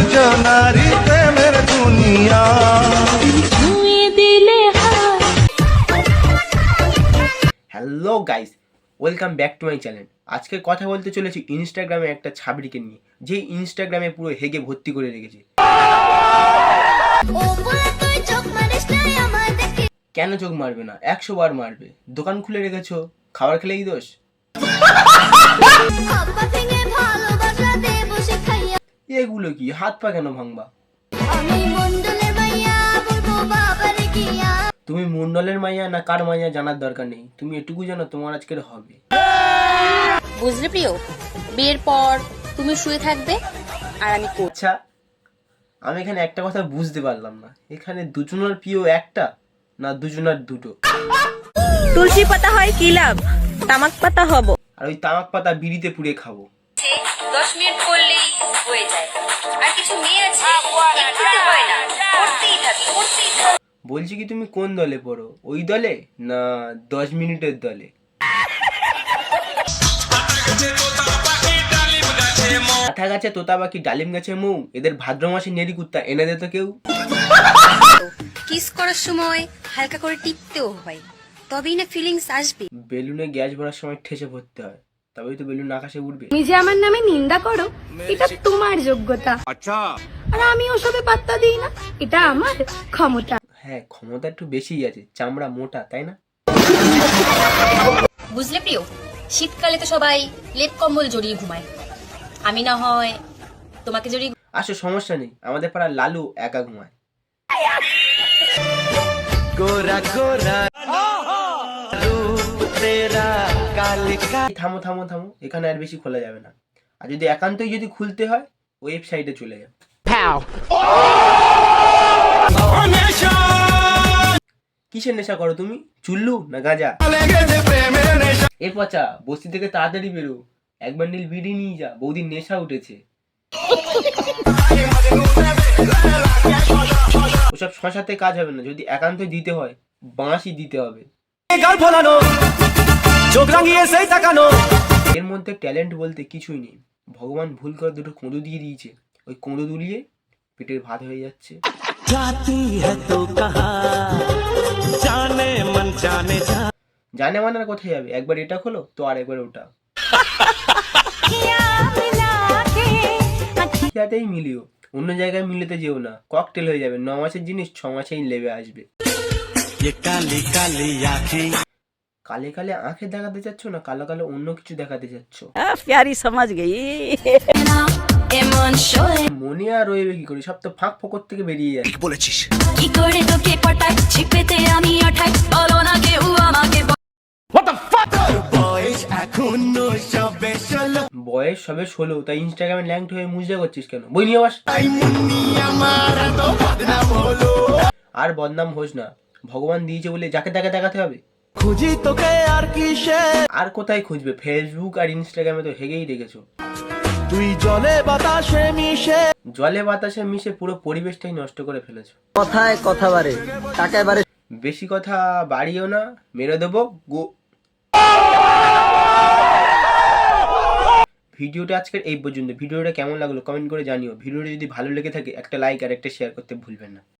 দুজনারি প্রেমের দুনিয়া। Hello guys, welcome back to my channel. আজকে কথা বলতে চলেছি ইনস্টাগ্রামে একটা ছাবড়িকে নিয়ে, যে ইনস্টাগ্রামে পুরো হেগে ভর্তি করে রেখেছে। কেন চোখ মারবে না? 100 বার মারবে। দোকান খুলে রেখেছো, খাবার খেলেই দোষ? এগুলো কি? হাত পা কেন ভাঙবা? তুমি মন্ডলের মাইয়া না কার মাইয়া জানার দরকার নেই, তুমি এটুকু জানো তোমার আজকের হবে। বুঝলে প্রিয়, বিয়ের পর তুমি শুয়ে থাকবে আর আমি আচ্ছা, আমি এখানে একটা কথা বুঝতে পারলাম না, এখানে দুজনের প্রিয় একটা না দুজনের দুটো? তুলসী পাতা হয় কি লাভ, তামাক পাতা হব। আর ওই তামাক পাতা বিড়িতে পুড়ে খাবো। 10 মিনিট করলেই হয়ে যায়। আর কিছু মেয়ে আছে একটুতে হয় না, করতেই থাকে। বলছি কি, তুমি কোন দলে পড়ো? ওই দলে না 10 মিনিটের দলে? মাথা গাছে তোতা পাখি, ডালিম গাছে মৌ, এদের ভাদ্র মাসে নেড়ি কুত্তা এনে দে তো কেউ। কিস করার সময় হালকা করে টিপতেও হয়, তবেই না ফিলিংস আসবে। বেলুনে গ্যাস ভরার সময় ঠেসে ভরতে হয়, তবেই তো বেলুন আকাশে উঠবে। তুমি যে আমার নামে নিন্দা করো, এটা তোমার যোগ্যতা। আচ্ছা, আর আমি ওসবে পাত্তা দিই না, এটা আমার ক্ষমতা। হ্যাঁ, ক্ষমতা একটু বেশিই আছে, চামড়া মোটা, তাই না? বুঝলে প্রিয়, শীতকালে তো সবাই লেপ কম্বল জড়িয়ে ঘুমায়, আমি না হয় তোমাকে জড়িয়ে। আসো, সমস্যা নেই, আমাদের পাড়ার লালু একা ঘুমায়। থামো থামো থামো, এখানে আর বেশি খোলা যাবে না। আর যদি একান্তই যদি খুলতে হয়, ওয়েবসাইটে চলে যাও। কিসের নেশা করো তুমি? চুল্লু না গাঁজা? এ পচা, বস্তি থেকে তাড়াতাড়ি বেরো, এক বান্ডিল বিড়ি নিয়ে যা, বৌদির নেশা উঠেছে। ওসব শশাতে কাজ হবে না, যদি একান্ত দিতে হয় বাঁশই দিতে হবে। এর মধ্যে ট্যালেন্ট বলতে কিছুই নেই, ভগবান ভুল করে দুটো কোঁদো দিয়ে দিয়েছে, ওই কোঁদো দুলিয়ে পেটের ভাত হয়ে যাচ্ছে। জানে মানার কোথায় যাবে, একবার এটা খোলো তো আর একবার ওটা। যাতেই মিলিও, অন্য জায়গায় মিলেতে যেও না, ককটেল হয়ে যাবে। 9 মাসের জিনিস 6 মাসেই লেবে আসবে। কালে কালে আঁখে দেখাতে চাচ্ছ না, কালো কালো অন্য কিছু দেখাতে চাচ্ছ। प्यारी समझ गई। মনে আর রইবে কি করে, সব তো ফাঁক ফোকর থেকে বেরিয়ে যায়। বলেছিস বয়স সবে 16, তাই ইনস্টাগ্রামে ল্যাংট হয়ে মুজা করছিস কেন? বই নিয়ে বাস। আর বদনাম হোস না, ভগবান দিয়েছে বলে যাকে তাকে দেখাতে হবে? খুঁজি তোকে আর কিসে? আর কোথায় খুঁজবে? ফেসবুক আর ইনস্টাগ্রামে তো হেগেই রেখেছো। তুই জলে বাতাসে মিশে পুরো পরিবেশটাই নষ্ট করে ফেলেছো। কথায় কথা বাড়ে, টাকায় বাড়ে। বেশি কথা বাড়িও না, মেরে দেবো গো। ভিডিওটা আজকের এই পর্যন্ত। ভিডিওটা কেমন লাগলো কমেন্ট করে জানিও। ভিডিওটা যদি ভালো লেগে থাকে একটা লাইক আর একটা শেয়ার করতে ভুলবেন না।